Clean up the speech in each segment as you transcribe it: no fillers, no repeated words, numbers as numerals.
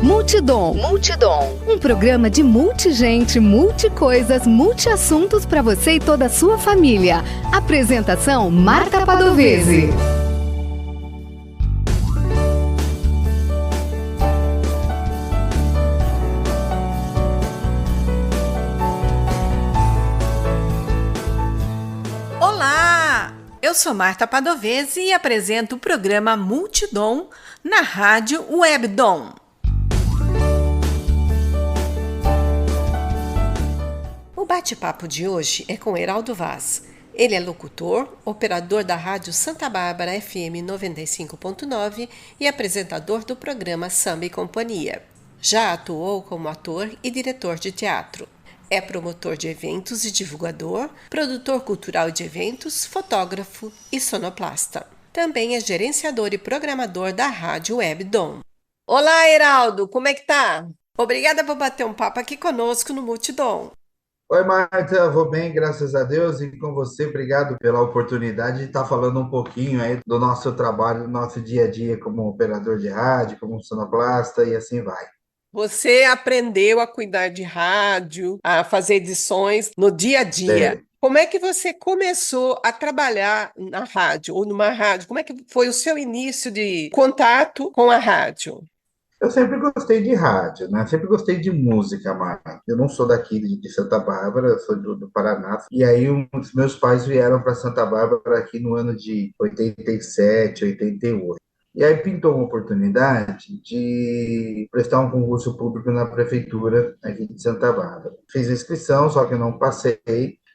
Multidom. Um programa de multigente, multicoisas, multiassuntos para você e toda a sua família. Apresentação: Marta Padovese. Olá! Eu sou Marta Padovese e apresento o programa Multidom na Rádio Webdom. O bate-papo de hoje é com Heraldo Vaz. Ele é locutor, operador da Rádio Santa Bárbara FM 95.9 e apresentador do programa Samba e Companhia. Já atuou como ator e diretor de teatro. É promotor de eventos e divulgador, produtor cultural de eventos, fotógrafo e sonoplasta. Também é gerenciador e programador da Rádio Webdom. Olá, Heraldo, como é que tá? Obrigada por bater um papo aqui conosco no Multidom. Oi, Marta, vou bem, graças a Deus, e com você, obrigado pela oportunidade de estar falando um pouquinho aí do nosso trabalho, do nosso dia a dia como operador de rádio, como sonoplasta e assim vai. Você aprendeu a cuidar de rádio, a fazer edições no dia a dia. Como é que você começou a trabalhar na rádio ou numa rádio? Como é que foi o seu início de contato com a rádio? Eu sempre gostei de rádio, né? Sempre gostei de música, Marta. Eu não sou daqui de Santa Bárbara, eu sou do Paraná. E aí os meus pais vieram para Santa Bárbara aqui no ano de 87, 88. E aí pintou uma oportunidade de prestar um concurso público na prefeitura aqui de Santa Bárbara. Fiz a inscrição, só que eu não passei.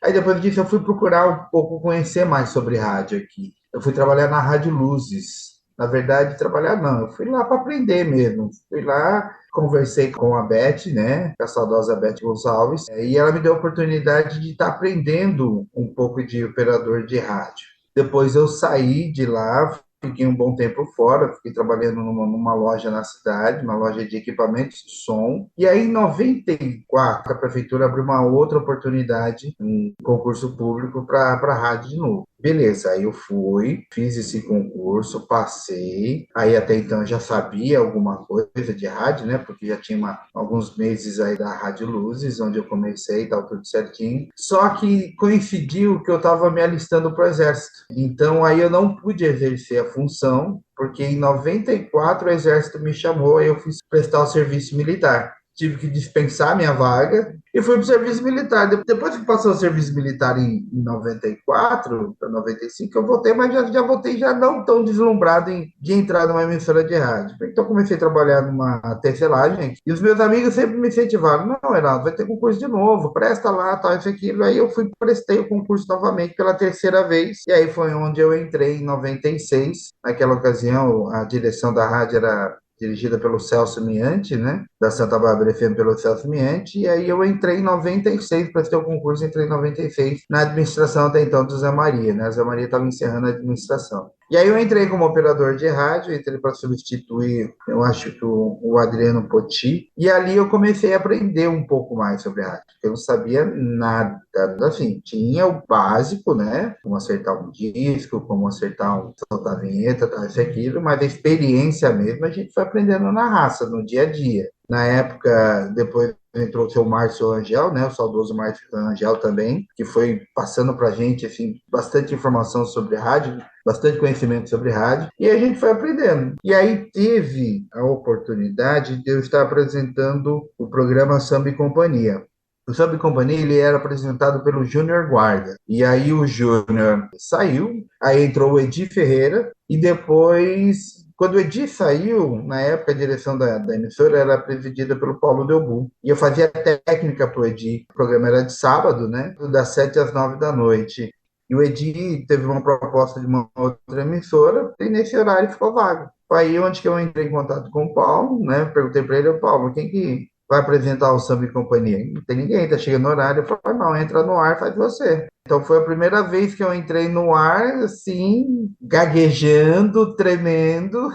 Aí depois disso eu fui procurar um pouco conhecer mais sobre rádio aqui. Eu fui trabalhar na Rádio Luzes. Na verdade, trabalhar não, eu fui lá para aprender mesmo. Fui lá, conversei com a Beth, né, a saudosa Beth Gonçalves, e ela me deu a oportunidade de estar aprendendo um pouco de operador de rádio. Depois eu saí de lá, fiquei um bom tempo fora, fiquei trabalhando numa loja na cidade, uma loja de equipamentos de som. E aí, em 94, a prefeitura abriu uma outra oportunidade, um concurso público para a rádio de novo. Beleza, aí eu fui, fiz esse concurso, passei. Aí até então eu já sabia alguma coisa de rádio, né? Porque já tinha alguns meses aí da Rádio Luzes, onde eu comecei e tal, tudo certinho. Só que coincidiu que eu estava me alistando para o Exército. Então aí eu não pude exercer a função, porque em 94 o Exército me chamou e eu fui prestar o serviço militar. Tive que dispensar minha vaga e fui para o serviço militar. Depois que passou o serviço militar em 94 para 95, eu voltei, mas já voltei já não tão deslumbrado de entrar numa emissora de rádio. Então comecei a trabalhar numa tecelagem e os meus amigos sempre me incentivaram: não, Heraldo, vai ter concurso de novo, presta lá, tal, isso, aquilo. Aí eu fui, prestei o concurso novamente pela terceira vez, e aí foi onde eu entrei em 96. Naquela ocasião, a direção da rádio era dirigida pelo Celso Miante, né? Da Santa Bárbara FM pelo Celso Miante, e aí eu entrei em 96, prestei o concurso, entrei em 96 na administração até então do Zé Maria, né? O Zé Maria estava encerrando a administração. E aí eu entrei como operador de rádio, entrei para substituir, eu acho que o Adriano Poti, e ali eu comecei a aprender um pouco mais sobre rádio, porque eu não sabia nada, assim, tinha o básico, né? Como acertar um disco, como soltar a vinheta, tal, isso, aquilo, mas a experiência mesmo a gente foi aprendendo na raça, no dia a dia. Na época, depois entrou o seu Márcio Angel, né, o saudoso Márcio Angel também, que foi passando para a gente assim, bastante informação sobre rádio, bastante conhecimento sobre rádio, e a gente foi aprendendo. E aí teve a oportunidade de eu estar apresentando o programa Samba e Companhia. O Samba e Companhia, ele era apresentado pelo Júnior Guarda. E aí o Júnior saiu, aí entrou o Edi Ferreira, e depois, quando o Edi saiu, na época a direção da emissora era presidida pelo Paulo Delbu. E eu fazia técnica para o Edi. O programa era de sábado, né? Das 7 às 9 da noite. E o Edi teve uma proposta de uma outra emissora, e nesse horário ficou vago. Foi aí onde que eu entrei em contato com o Paulo, né? Perguntei para ele: Paulo, quem que vai apresentar o Samba e Companhia? Não tem ninguém, tá chegando no horário. Eu falei: não, entra no ar, faz você. Então foi a primeira vez que eu entrei no ar, assim, gaguejando, tremendo,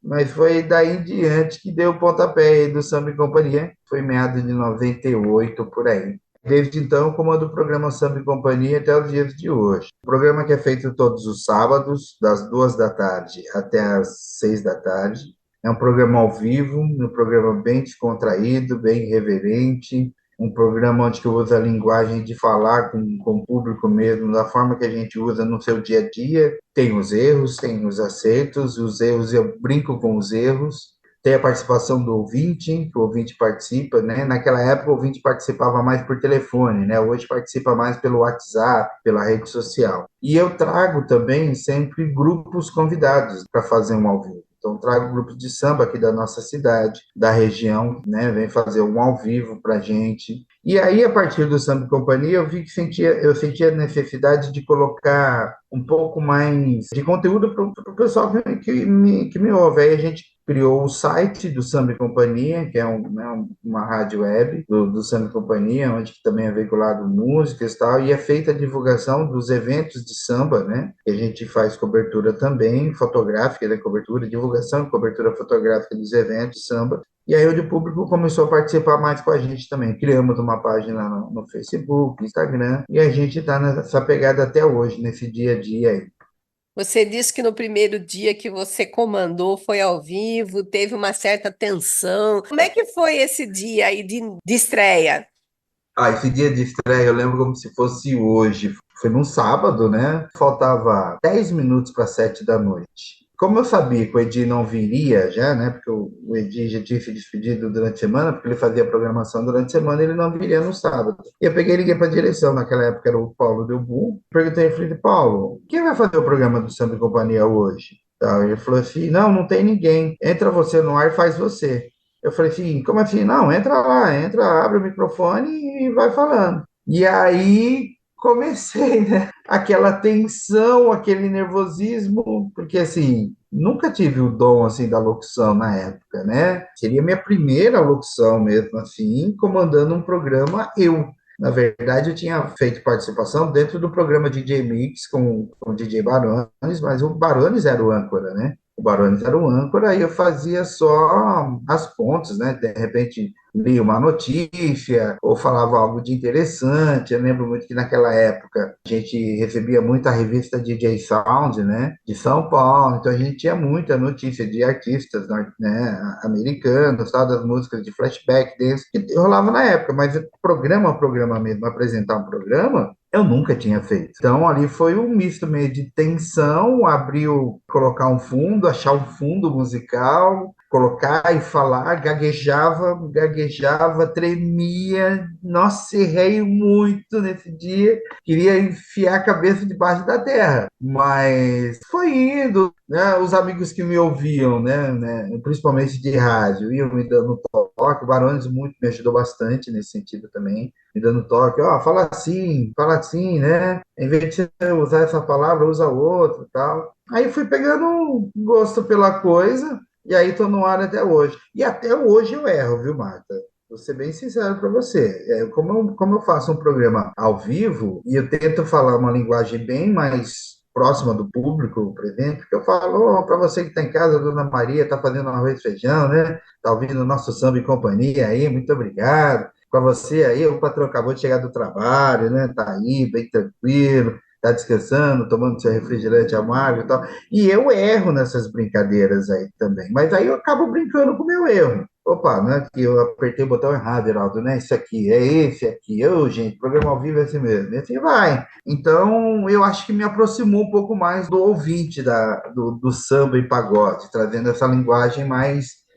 mas foi daí em diante que deu o pontapé aí do Samba e Companhia. Foi meados de 98, por aí. Desde então, eu comando o programa Samba e Companhia até os dias de hoje. O programa que é feito todos os sábados, das 2 da tarde até as 6 da tarde. É um programa ao vivo, um programa bem descontraído, bem irreverente, um programa onde que eu uso a linguagem de falar com o público mesmo, da forma que a gente usa no seu dia a dia. Tem os erros, tem os erros eu brinco com os erros, tem a participação do ouvinte, que o ouvinte participa, né? Naquela época o ouvinte participava mais por telefone, né? Hoje participa mais pelo WhatsApp, pela rede social. E eu trago também sempre grupos convidados para fazer um ao vivo. Então, trago grupos de samba aqui da nossa cidade, da região, né? Vem fazer um ao vivo para a gente. E aí, a partir do Samba e Companhia, eu vi que eu sentia a necessidade de colocar um pouco mais de conteúdo para o pessoal que me ouve. Aí a gente criou o site do Samba e Companhia, que é uma rádio web do Samba e Companhia, onde também é veiculado músicas e tal, e é feita a divulgação dos eventos de samba, né? E a gente faz cobertura também, fotográfica da cobertura, divulgação e cobertura fotográfica dos eventos de samba. E aí o público começou a participar mais com a gente também. Criamos uma página no Facebook, Instagram, e a gente está nessa pegada até hoje, nesse dia a dia aí. Você disse que no primeiro dia que você comandou foi ao vivo, teve uma certa tensão. Como é que foi esse dia aí de estreia? Ah, esse dia de estreia eu lembro como se fosse hoje. Foi num sábado, né? Faltava 10 minutos para 7 da noite. Como eu sabia que o Edir não viria já, né? Porque o Edir já tinha se despedido durante a semana, porque ele fazia programação durante a semana, ele não viria no sábado. E eu peguei e liguei para a direção, naquela época era o Paulo Delbu. Perguntei, falei, Paulo, quem vai fazer o programa do Samba e Companhia hoje? Tá, ele falou assim, não tem ninguém. Entra você no ar e faz você. Eu falei assim, como assim? Não, entra lá, entra, abre o microfone e vai falando. E aí comecei, né? Aquela tensão, aquele nervosismo, porque assim, nunca tive o dom assim da locução na época, né? Seria minha primeira locução mesmo assim, comandando um programa eu. Na verdade, eu tinha feito participação dentro do programa DJ Mix com o DJ Barones, mas o Barones era o âncora, né? O Barões era o âncora e eu fazia só as pontes, né? De repente lia uma notícia ou falava algo de interessante. Eu lembro muito que naquela época a gente recebia muita revista DJ Sound, né? De São Paulo, então a gente tinha muita notícia de artistas, né? Americanos, tal, das músicas de flashback dance que rolava na época, mas programa mesmo, apresentar um programa, eu nunca tinha feito. Então, ali foi um misto meio de tensão, abriu, colocar um fundo, achar um fundo musical, colocar e falar, gaguejava, tremia. Nossa, errei muito nesse dia. Queria enfiar a cabeça debaixo da terra. Mas foi indo, né? Os amigos que me ouviam, né, principalmente de rádio, iam me dando toque. O Barões muito me ajudou bastante nesse sentido também, me dando toque, ó, fala assim, né? Em vez de você usar essa palavra, usa outra, tal. Aí fui pegando um gosto pela coisa e aí tô no ar até hoje. E até hoje eu erro, viu, Marta? Vou ser bem sincero para você. Como eu faço um programa ao vivo e eu tento falar uma linguagem bem mais próxima do público presente, porque eu falo, para você que está em casa, a Dona Maria está fazendo arroz e feijão, né? Está ouvindo o nosso samba e companhia aí, muito obrigado. Para você aí, o patrão acabou de chegar do trabalho, né? Tá aí, bem tranquilo, tá descansando, tomando seu refrigerante amargo e tal. E eu erro nessas brincadeiras aí também. Mas aí eu acabo brincando com o meu erro. Opa, não é que eu apertei o botão errado, Heraldo, né? Isso aqui, é esse aqui. Ô, gente, programa ao vivo é assim mesmo. E assim vai. Então, eu acho que me aproximou um pouco mais do ouvinte do samba e pagode, trazendo essa linguagem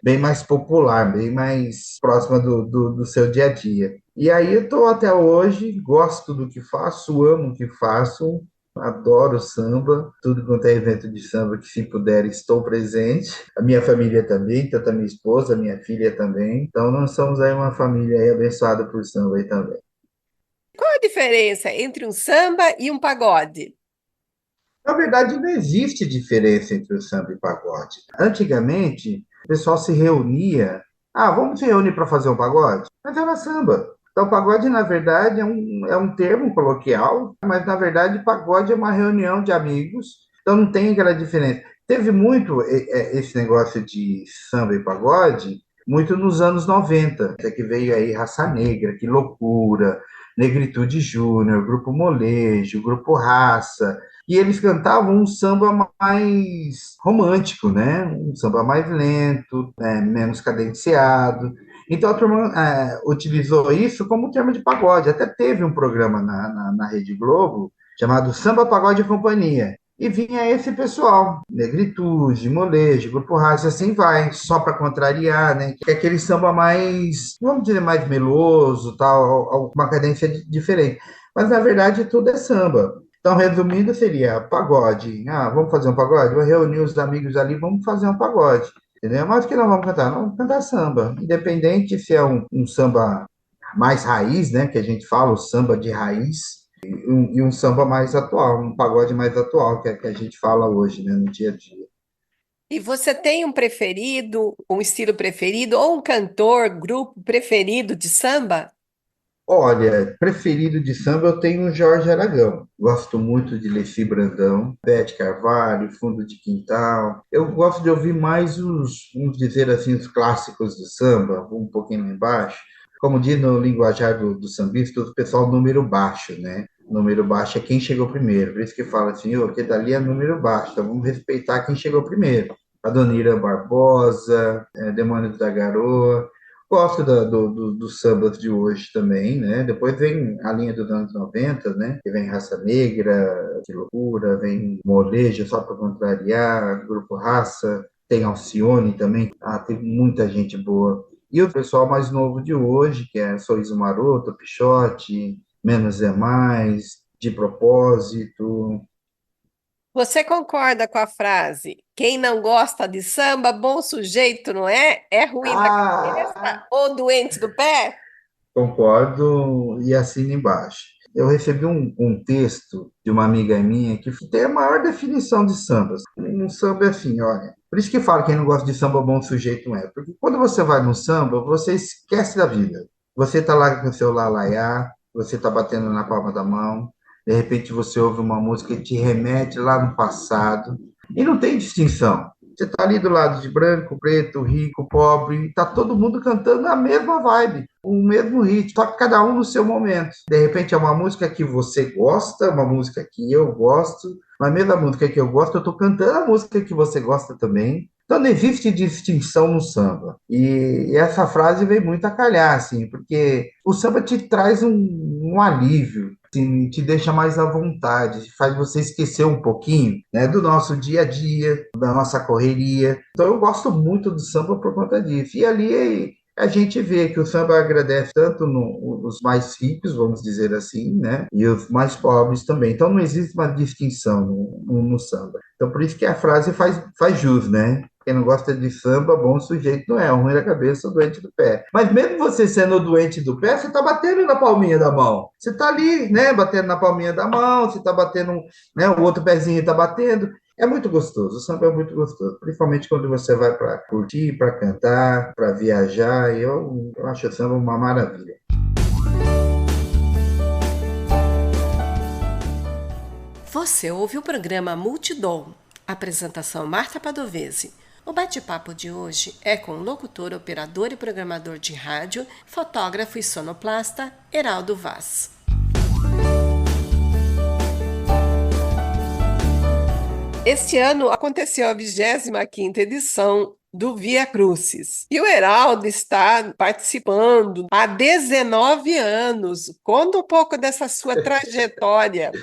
bem mais popular, bem mais próxima do seu dia a dia. E aí eu estou até hoje, gosto do que faço, amo o que faço, adoro samba, tudo quanto é evento de samba que se puder estou presente. A minha família também, tanto a minha esposa, a minha filha também. Então nós somos aí uma família aí abençoada por samba aí também. Qual a diferença entre um samba e um pagode? Na verdade, não existe diferença entre o samba e pagode. Antigamente, o pessoal se reunia. Ah, vamos se reunir para fazer um pagode? Mas era samba. Então, pagode, na verdade, é um termo coloquial, mas, na verdade, pagode é uma reunião de amigos. Então, não tem aquela diferença. Teve muito esse negócio de samba e pagode, muito nos anos 90, até que veio aí Raça Negra, Que Loucura, Negritude Júnior, Grupo Molejo, Grupo Raça, e eles cantavam um samba mais romântico, né? Um samba mais lento, menos cadenciado. Então a turma utilizou isso como termo de pagode. Até teve um programa na Rede Globo chamado Samba, Pagode e Companhia. E vinha esse pessoal, Negritude, Molejo, Grupo Raça, assim vai, só para contrariar, né? Que é aquele samba mais, vamos dizer, mais meloso, tal, uma cadência diferente. Mas na verdade tudo é samba. Então, resumindo, seria pagode. Ah, vamos fazer um pagode? Vou reunir os amigos ali, vamos fazer um pagode. Entendeu? Mas o que nós vamos cantar? Nós vamos cantar samba. Independente se é um samba mais raiz, né? Que a gente fala, o samba de raiz, e um samba mais atual, um pagode mais atual, que a gente fala hoje, né? No dia a dia. E você tem um preferido, um estilo preferido, ou um cantor, grupo preferido de samba? Olha, preferido de samba eu tenho o Jorge Aragão. Gosto muito de Leci Brandão, Bete Carvalho, Fundo de Quintal. Eu gosto de ouvir mais vamos dizer assim, os clássicos do samba, um pouquinho lá embaixo. Como diz no linguajar do sambista, o pessoal número baixo, né? Número baixo é quem chegou primeiro. Por isso que fala assim, ô, que dali é número baixo, então vamos respeitar quem chegou primeiro. Adonira Barbosa, Demônios da Garoa. Gosto dos sambas de hoje também, né? Depois vem a linha dos anos 90, né? Que vem Raça Negra, Que Loucura, vem Molejo, só para contrariar, Grupo Raça, tem Alcione também. Ah, tem muita gente boa. E o pessoal mais novo de hoje, que é Sorriso Maroto, Pixote, Menos é Mais, De Propósito. Você concorda com a frase: quem não gosta de samba, bom sujeito, não é? É ruim da Ah, cabeça ou doente do pé? concordo e assino embaixo. Eu recebi um texto de uma amiga minha que tem a maior definição de sambas. Um samba é assim, olha. Por isso que falo que quem não gosta de samba, bom sujeito não é. Porque quando você vai no samba, você esquece da vida. Você está lá com o seu lalaiá, você está batendo na palma da mão, de repente você ouve uma música que te remete lá no passado. E não tem distinção. Você está ali do lado de branco, preto, rico, pobre, está todo mundo cantando a mesma vibe, o mesmo ritmo, só que cada um no seu momento. De repente é uma música que você gosta, uma música que eu gosto, mas mesmo a música que eu gosto, eu estou cantando a música que você gosta também. Então não existe distinção no samba. E essa frase vem muito a calhar, assim, porque o samba te traz um alívio, assim, te deixa mais à vontade, faz você esquecer um pouquinho, né, do nosso dia a dia, da nossa correria. Então eu gosto muito do samba por conta disso. E ali a gente vê que o samba agradece tanto os mais ricos, vamos dizer assim, né, e os mais pobres também. Então não existe uma distinção no samba. Então por isso que a frase faz jus, né? Quem não gosta de samba, bom sujeito não é, ruim da cabeça, doente do pé. Mas mesmo você sendo doente do pé, você está batendo na palminha da mão. Você está ali, né, batendo na palminha da mão, você está batendo, né, o outro pezinho está batendo. É muito gostoso, o samba é muito gostoso, principalmente quando você vai para curtir, para cantar, para viajar. Eu acho o samba uma maravilha. Você ouve o programa Multidom. Apresentação Marta Padovese. O bate-papo de hoje é com o locutor, operador e programador de rádio, fotógrafo e sonoplasta Heraldo Vaz. Este ano aconteceu a 25ª edição do Via Crucis. E o Heraldo está participando há 19 anos. Conta um pouco dessa sua trajetória.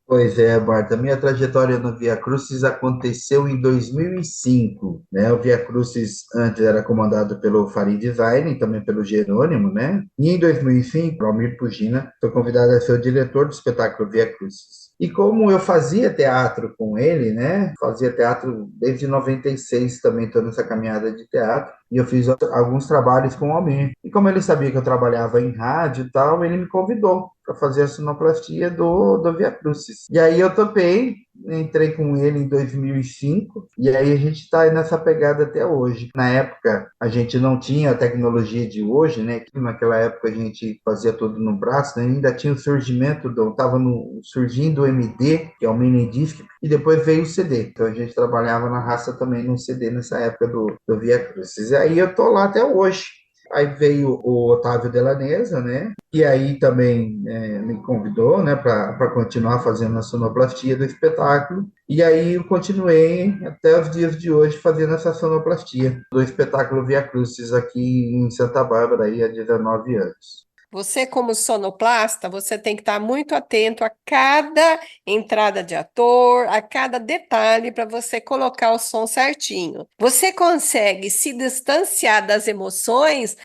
Pois é, Marta, minha trajetória no Via Crucis aconteceu em 2005, né? O Via Crucis antes era comandado pelo Farid Design e também pelo Jerônimo, né? E em 2005, o Almir Pugina foi convidado a ser o diretor do espetáculo Via Crucis. E como eu fazia teatro com ele, né? Fazia teatro desde 96 também, estou nessa caminhada de teatro. E eu fiz alguns trabalhos com o Almir. E como ele sabia que eu trabalhava em rádio e tal, ele me convidou para fazer a sonoplastia do Via Crucis. E aí eu topei, entrei com ele em 2005, e aí a gente está nessa pegada até hoje. Na época, a gente não tinha a tecnologia de hoje, né? Naquela época a gente fazia tudo no braço, né? Ainda tinha o surgimento, estava surgindo o MD, que é o mini disc, e depois veio o CD. Então a gente trabalhava na raça também no CD nessa época do Via Crucis. E aí eu tô lá até hoje. Aí veio o Otávio Delaneza, né? E aí também me convidou, né, para continuar fazendo a sonoplastia do espetáculo. E aí eu continuei até os dias de hoje fazendo essa sonoplastia do espetáculo Via Crucis aqui em Santa Bárbara aí há 19 anos. Você, como sonoplasta, você tem que estar muito atento a cada entrada de ator, a cada detalhe para você colocar o som certinho. Você consegue se distanciar das emoções?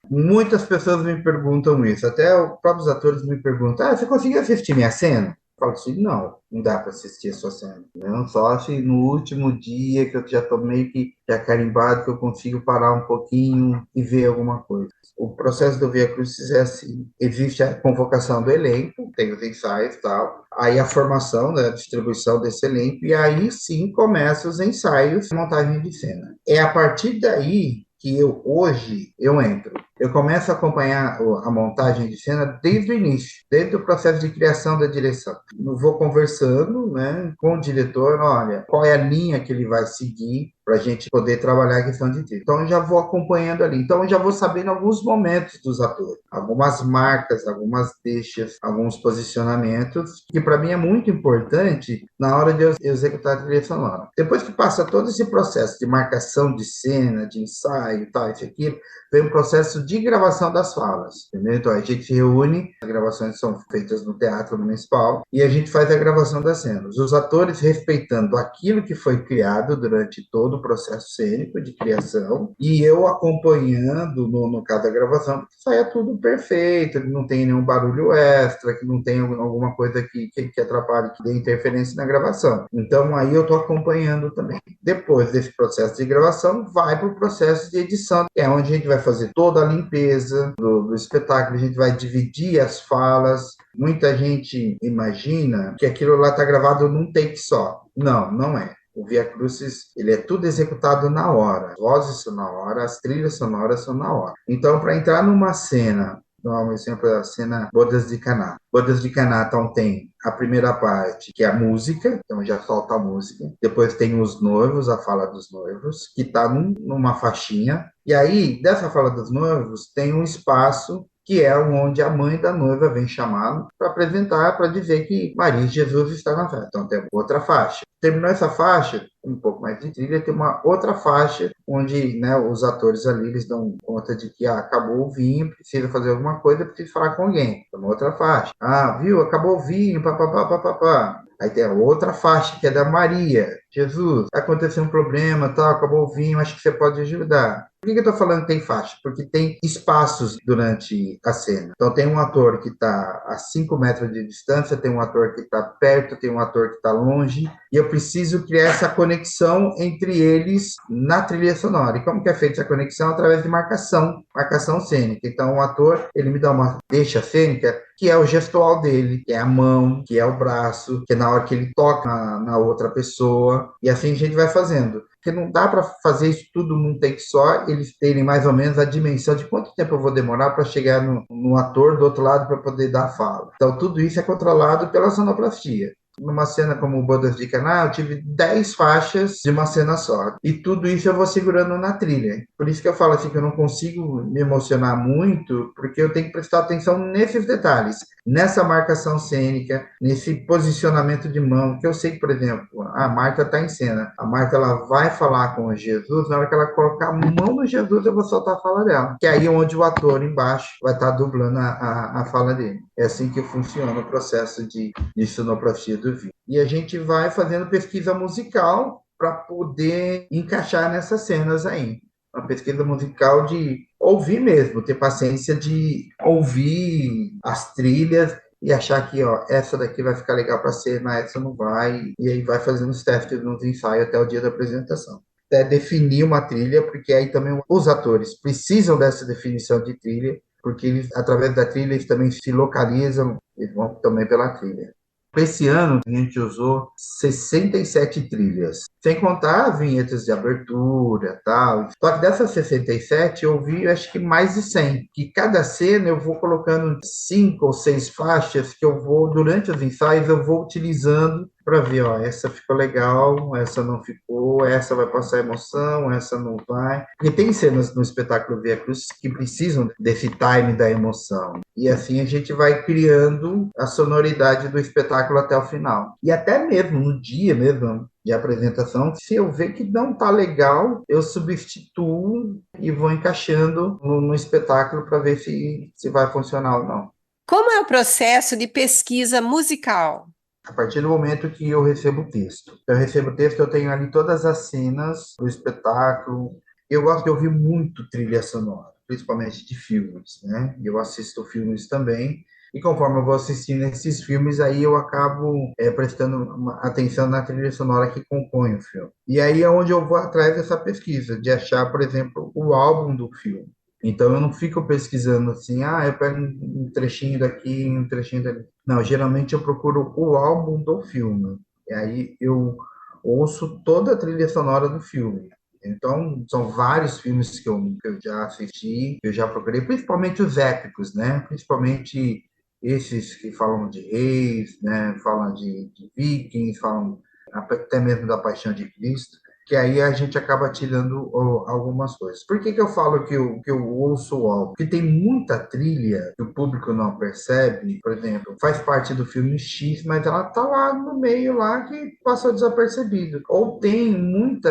Muitas pessoas me perguntam isso, até os próprios atores me perguntam: você conseguiu assistir minha cena? Eu falo assim: não, não dá para assistir a sua cena. Não, só assim, no último dia que eu já estou meio que já carimbado, que eu consigo parar um pouquinho e ver alguma coisa. O processo do Via Crucis é assim: existe a convocação do elenco, tem os ensaios e tal, aí a formação, né, a distribuição desse elenco, e aí sim começam os ensaios, montagem de cena. É a partir daí que hoje eu entro. Eu começo a acompanhar a montagem de cena desde o início, desde o processo de criação da direção. Eu vou conversando, né, com o diretor: olha, qual é a linha que ele vai seguir para a gente poder trabalhar a questão de trilha. Então, eu já vou acompanhando ali. Então, eu já vou sabendo alguns momentos dos atores, algumas marcas, algumas deixas, alguns posicionamentos, que para mim é muito importante na hora de eu executar a trilha sonora. Depois que passa todo esse processo de marcação de cena, de ensaio, tal, isso, aquilo, vem o processo de gravação das falas, entendeu? Então, a gente se reúne, as gravações são feitas no Teatro Municipal, e a gente faz a gravação das cenas. Os atores respeitando aquilo que foi criado durante todo o processo cênico de criação, e eu acompanhando, no caso da gravação, que saia tudo perfeito, que não tem nenhum barulho extra, que não tem alguma coisa que atrapalhe, que dê interferência na gravação. Então, aí eu estou acompanhando também. Depois desse processo de gravação, vai para o processo de edição, que é onde a gente vai fazer toda a limpeza do espetáculo, a gente vai dividir as falas. Muita gente imagina que aquilo lá está gravado num take só. Não, não é. O Via Crucis, ele é tudo executado na hora. As vozes são na hora, as trilhas sonoras são na hora. Então, para entrar numa cena, dá um exemplo da cena Bodas de Caná. Bodas de Caná, então, tem a primeira parte, que é a música, então já solta a música. Depois tem os noivos, a fala dos noivos, que está numa faixinha. E aí, dessa fala dos noivos, tem um espaço que é onde a mãe da noiva vem chamá-lo para apresentar, para dizer que Maria e Jesus está na festa. Então tem outra faixa. Terminou essa faixa, um pouco mais de trilha, tem uma outra faixa onde, né, os atores ali eles dão conta de que acabou o vinho, precisa fazer alguma coisa, precisa falar com alguém. Tem uma outra faixa. Viu, acabou o vinho, papapá, papapá. Aí tem a outra faixa, que é da Maria. Jesus, aconteceu um problema, tal, acabou o vinho, acho que você pode ajudar. Por que eu estou falando que tem faixa? Porque tem espaços durante a cena. Então tem um ator que está a 5 metros de distância, tem um ator que está perto, tem um ator que está longe, e eu preciso criar essa conexão entre eles na trilha sonora. E como que é feita essa conexão? Através de marcação cênica. Então o ator, ele me dá uma deixa cênica, que é o gestual dele, que é a mão, que é o braço, que é na hora que ele toca na outra pessoa, e assim a gente vai fazendo. Porque não dá para fazer isso tudo num take só, eles terem mais ou menos a dimensão de quanto tempo eu vou demorar para chegar no ator do outro lado para poder dar a fala. Então, tudo isso é controlado pela sonoplastia. Numa cena como o Bodas de Caná, eu tive 10 faixas de uma cena só. E tudo isso eu vou segurando na trilha. Por isso que eu falo assim que eu não consigo me emocionar muito, porque eu tenho que prestar atenção nesses detalhes. Nessa marcação cênica, nesse posicionamento de mão, que eu sei que, por exemplo, a Marta está em cena. A Marta ela vai falar com o Jesus, na hora que ela colocar a mão no Jesus, eu vou soltar a fala dela. Que é aí onde o ator embaixo vai estar dublando a fala dele. É assim que funciona o processo de sonoplastia do vídeo. E a gente vai fazendo pesquisa musical para poder encaixar nessas cenas aí. Uma pesquisa musical de ouvir mesmo, ter paciência de ouvir as trilhas e achar que, ó, essa daqui vai ficar legal para cena, essa não vai, e aí vai fazendo os testes nos ensaios até o dia da apresentação. Até definir uma trilha, porque aí também os atores precisam dessa definição de trilha, porque eles, através da trilha, eles também se localizam, eles vão também pela trilha. Esse ano, a gente usou 67 trilhas. Sem contar as vinhetas de abertura, tal. Só que dessas 67 eu vi, acho que mais de 100. Que cada cena eu vou colocando 5 ou 6 faixas que eu vou, durante os ensaios, eu vou utilizando para ver, ó, essa ficou legal, essa não ficou, essa vai passar emoção, essa não vai. Porque tem cenas no espetáculo Via Cruz que precisam desse time da emoção. E assim a gente vai criando a sonoridade do espetáculo até o final. E até mesmo no dia mesmo de apresentação, se eu ver que não tá legal, eu substituo e vou encaixando no espetáculo para ver se vai funcionar ou não. Como é o processo de pesquisa musical? A partir do momento que eu recebo o texto. Eu recebo o texto, eu tenho ali todas as cenas do espetáculo. Eu gosto de ouvir muito trilha sonora, principalmente de filmes, né? Eu assisto filmes também. E conforme eu vou assistindo esses filmes, aí eu acabo prestando atenção na trilha sonora que compõe o filme. E aí é onde eu vou atrás dessa pesquisa, de achar, por exemplo, o álbum do filme. Então eu não fico pesquisando assim, eu pego um trechinho daqui, um trechinho dali. Não, geralmente eu procuro o álbum do filme. E aí eu ouço toda a trilha sonora do filme. Então, são vários filmes que eu já assisti, que eu já procurei, principalmente os épicos, né? Principalmente esses que falam de reis, né? Falam de vikings, falam até mesmo da Paixão de Cristo, que aí a gente acaba tirando algumas coisas. Por que que eu falo que eu ouço o álbum? Porque tem muita trilha que o público não percebe, por exemplo, faz parte do filme X, mas ela tá lá no meio lá que passou desapercebido. Ou tem muito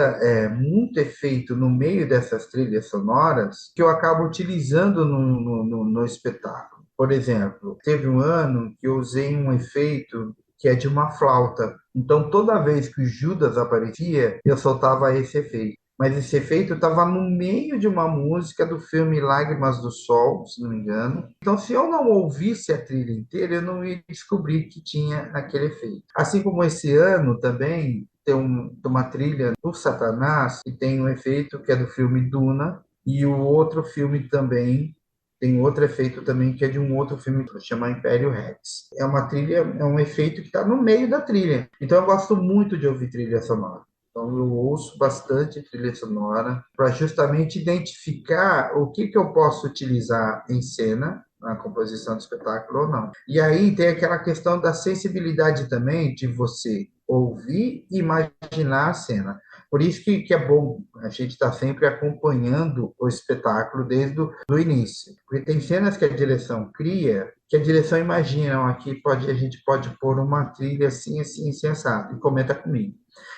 efeito no meio dessas trilhas sonoras que eu acabo utilizando no espetáculo. Por exemplo, teve um ano que eu usei um efeito que é de uma flauta. Então, toda vez que o Judas aparecia, eu soltava esse efeito. Mas esse efeito estava no meio de uma música do filme Lágrimas do Sol, se não me engano. Então, se eu não ouvisse a trilha inteira, eu não ia descobrir que tinha aquele efeito. Assim como esse ano também tem uma trilha do Satanás, que tem um efeito que é do filme Duna, e o outro filme também tem outro efeito também que é de um outro filme que chama Império Rex. É uma trilha, é um efeito que está no meio da trilha. Então eu gosto muito de ouvir trilha sonora. Então eu ouço bastante trilha sonora para justamente identificar o que eu posso utilizar em cena na composição do espetáculo ou não. E aí tem aquela questão da sensibilidade também de você ouvir e imaginar a cena. Por isso que é bom a gente estar sempre acompanhando o espetáculo desde o início. Porque tem cenas que a direção cria, que a direção imagina, aqui a gente pode pôr uma trilha assim, assim, sensata, e comenta comigo.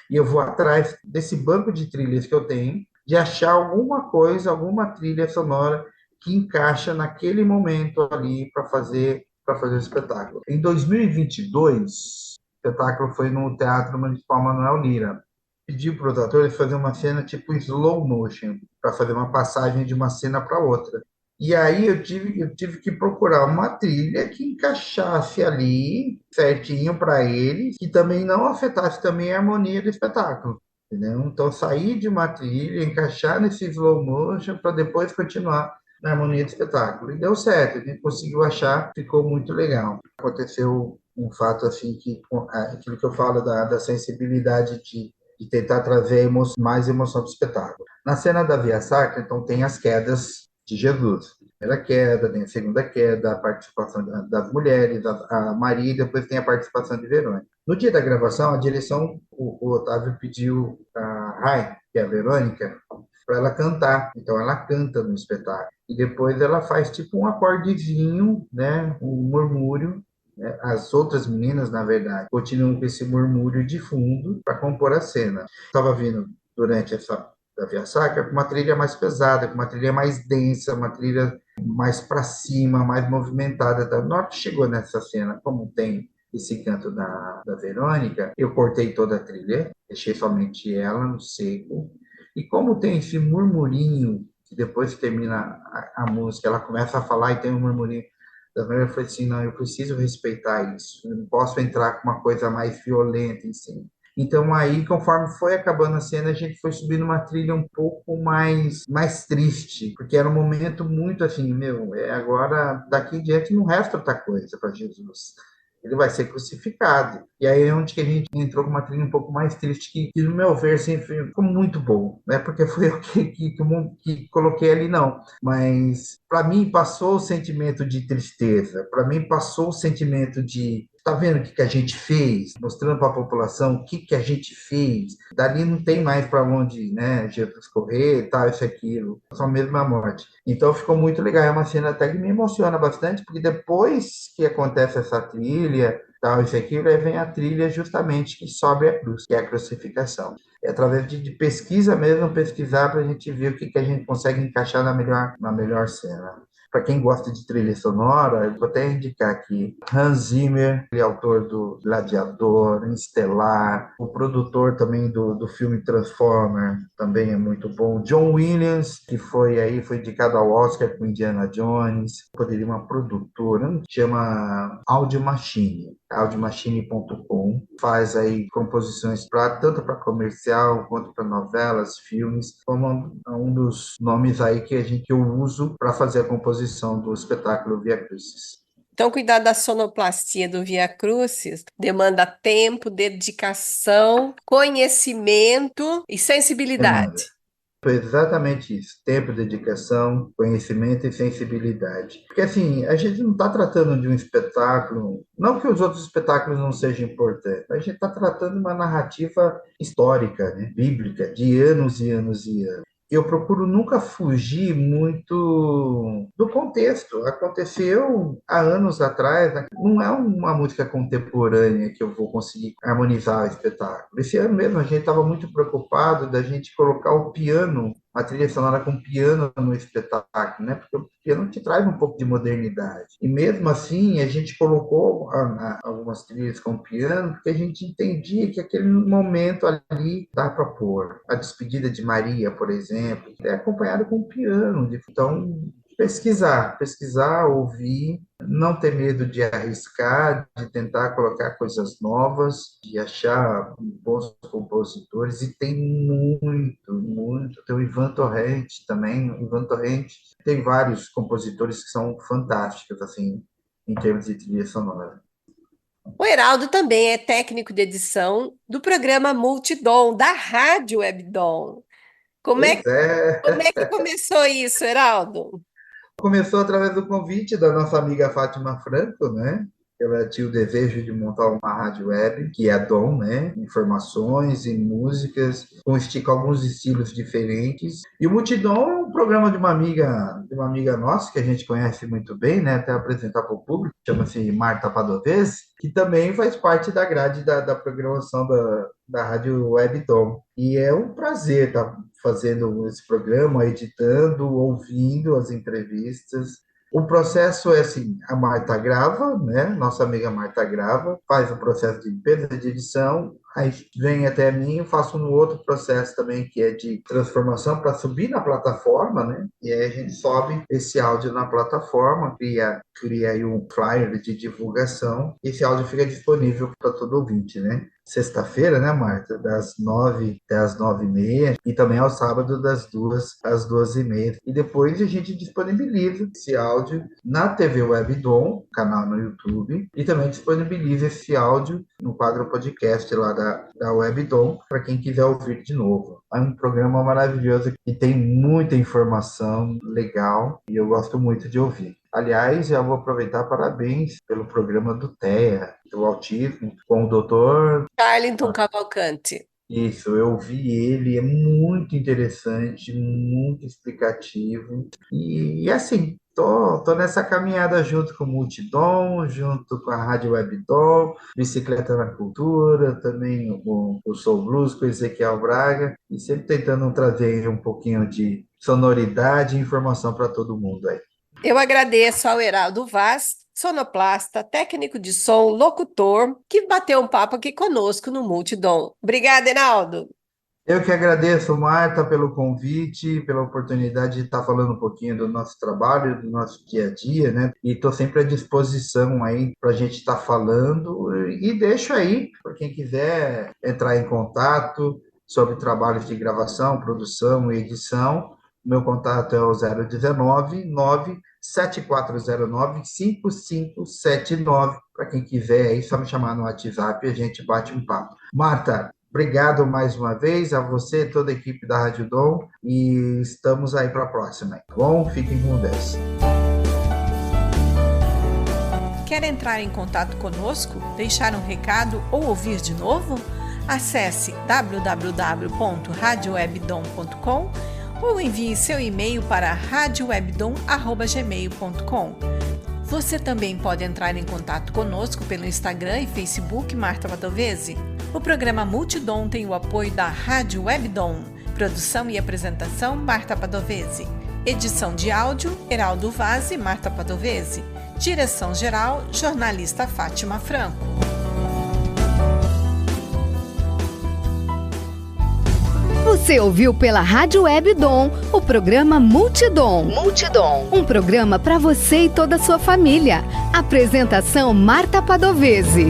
E eu vou atrás desse banco de trilhas que eu tenho, de achar alguma coisa, alguma trilha sonora que encaixa naquele momento ali para fazer o espetáculo. Em 2022, o espetáculo foi no Teatro Municipal Manuel Lira. Pedi para os atores fazer uma cena tipo slow motion, para fazer uma passagem de uma cena para outra. E aí eu tive que procurar uma trilha que encaixasse ali certinho para eles, que também não afetasse também a harmonia do espetáculo. Entendeu? Então, sair de uma trilha, encaixar nesse slow motion para depois continuar na harmonia do espetáculo. E deu certo, a gente conseguiu achar, ficou muito legal. Aconteceu um fato assim que aquilo que eu falo da sensibilidade de tentar trazer mais emoção para o espetáculo. Na cena da Via Sacra, então, tem as quedas de Jesus. A primeira queda, tem a segunda queda, a participação das mulheres, a Maria, e depois tem a participação de Verônica. No dia da gravação, a direção, o Otávio pediu a Rai, que é a Verônica, para ela cantar. Então, ela canta no espetáculo. E depois ela faz tipo um acordezinho, né, um murmúrio, né? As outras meninas, na verdade, continuam com esse murmúrio de fundo para compor a cena. Estava vindo durante essa da Via Sacra com uma trilha mais pesada, com uma trilha mais densa, uma trilha mais para cima, mais movimentada. Na hora que chegou nessa cena, como tem esse canto da Verônica, eu cortei toda a trilha, deixei somente ela no seco. E como tem esse murmurinho, que depois que termina a música, ela começa a falar e tem um murmurinho, da eu falei assim, não, eu preciso respeitar isso, eu não posso entrar com uma coisa mais violenta em cima. Então aí, conforme foi acabando a cena, a gente foi subindo uma trilha um pouco mais triste, porque era um momento muito assim, agora daqui em diante não resta outra coisa para Jesus. ele vai ser crucificado. E aí é onde que a gente entrou com uma trilha um pouco mais triste, que no meu ver, assim, ficou muito bom, né? Porque foi eu que coloquei ali, não. Mas, para mim, passou o sentimento de tristeza, para mim, passou o sentimento de. Está vendo o que a gente fez? Mostrando para a população o que a gente fez. Dali não tem mais para onde, né, Jesus correr, tal, isso, aquilo. Só mesmo a morte. Então ficou muito legal. É uma cena até que me emociona bastante, porque depois que acontece essa trilha, tal, isso, aquilo, aí vem a trilha justamente que sobe a cruz, que é a crucificação. É através de pesquisa mesmo, pesquisar para a gente ver o que a gente consegue encaixar na melhor cena. Para quem gosta de trilha sonora, eu vou até indicar aqui Hans Zimmer, ele é autor do Gladiador, Estelar, o produtor também do filme Transformer, também é muito bom. John Williams, que foi indicado ao Oscar com Indiana Jones, poderia uma produtora, chama Audio Machine, audiomachine.com, faz aí composições tanto para comercial quanto para novelas, filmes, como um dos nomes aí que eu uso para fazer a composição do espetáculo Via Crucis. Então, cuidar da sonoplastia do Via Crucis demanda tempo, dedicação, conhecimento e Demanda. sensibilidade. Foi exatamente isso: tempo, dedicação, conhecimento e sensibilidade. Porque, assim, a gente não está tratando de um espetáculo, não que os outros espetáculos não sejam importantes, a gente está tratando de uma narrativa histórica, né, bíblica, de anos e anos e anos. Eu procuro nunca fugir muito do contexto. Aconteceu há anos atrás, né? Não é uma música contemporânea que eu vou conseguir harmonizar o espetáculo. Esse ano mesmo a gente estava muito preocupado da gente colocar o piano, a trilha sonora com piano no espetáculo, né? Porque o piano te traz um pouco de modernidade. E mesmo assim, a gente colocou algumas trilhas com piano, porque a gente entendia que aquele momento ali dá para pôr. A despedida de Maria, por exemplo, é acompanhada com piano. Então, pesquisar, ouvir, não ter medo de arriscar, de tentar colocar coisas novas, de achar bons compositores, e tem muito, muito. Tem o Ivan Torrente também. O Ivan Torrente tem vários compositores que são fantásticos, assim, em termos de trilha sonora. O Heraldo também é técnico de edição do programa Multidom, da Rádio Webdom. Como é, Pois é, como é que começou isso, Heraldo? começou através do convite da nossa amiga Fátima Franco, né? Ela tinha o desejo de montar uma rádio web, que é a Dom, né? Informações e músicas, com alguns estilos diferentes. E o Multidão é um programa de uma amiga nossa, que a gente conhece muito bem, né? Até apresentar para o público, chama-se Marta Padovese, que também faz parte da grade da programação da Rádio Web Dom. E é um prazer estar fazendo esse programa, editando, ouvindo as entrevistas. O processo é assim: a Marta grava, né? Nossa amiga Marta grava, faz o processo de limpeza de edição, aí vem até mim, eu faço um outro processo também, que é de transformação para subir na plataforma, né? E aí a gente sobe esse áudio na plataforma, cria aí um flyer de divulgação, e esse áudio fica disponível para todo ouvinte, né? Sexta-feira, né, Marta? Das 9 até as 9h30, e também ao sábado, das 2 às 12h30. E depois a gente disponibiliza esse áudio na TV Web Dom, canal no YouTube, e também disponibiliza esse áudio no quadro podcast lá da Web Dom, para quem quiser ouvir de novo. É um programa maravilhoso que tem muita informação legal e eu gosto muito de ouvir. Aliás, já vou aproveitar, parabéns pelo programa do TEA, do autismo, com o doutor. Carlington Cavalcante. Isso, eu vi ele, é muito interessante, muito explicativo. E assim, tô nessa caminhada junto com o Multidom, junto com a Rádio Webdom, Bicicleta na Cultura, também o Soul Blues com o Ezequiel Braga, e sempre tentando trazer um pouquinho de sonoridade e informação para todo mundo aí. Eu agradeço ao Heraldo Vaz, sonoplasta, técnico de som, locutor, que bateu um papo aqui conosco no Multidom. Obrigada, Heraldo. Eu que agradeço, Marta, pelo convite, pela oportunidade de estar falando um pouquinho do nosso trabalho, do nosso dia a dia, né? E estou sempre à disposição aí para a gente estar falando. E deixo aí, para quem quiser entrar em contato sobre trabalhos de gravação, produção e edição, Meu contato é o 019-97409-5579. Para quem quiser, aí só me chamar no WhatsApp e a gente bate um papo. Marta, obrigado mais uma vez a você, toda a equipe da Rádio Dom, e estamos aí para a próxima. Tá bom? Fiquem com Deus. Quer entrar em contato conosco, deixar um recado ou ouvir de novo? Acesse www.radiowebdom.com ou envie seu e-mail para radiowebdom@gmail.com. Você também pode entrar em contato conosco pelo Instagram e Facebook Marta Padovese. O programa Multidom tem o apoio da Rádio Webdom. Produção e apresentação Marta Padovese. Edição de áudio Heraldo Vaz e Marta Padovese. Direção-geral, jornalista Fátima Franco. Você ouviu pela Rádio Web Dom o programa Multidom. Um programa para você e toda a sua família. Apresentação Marta Padovese.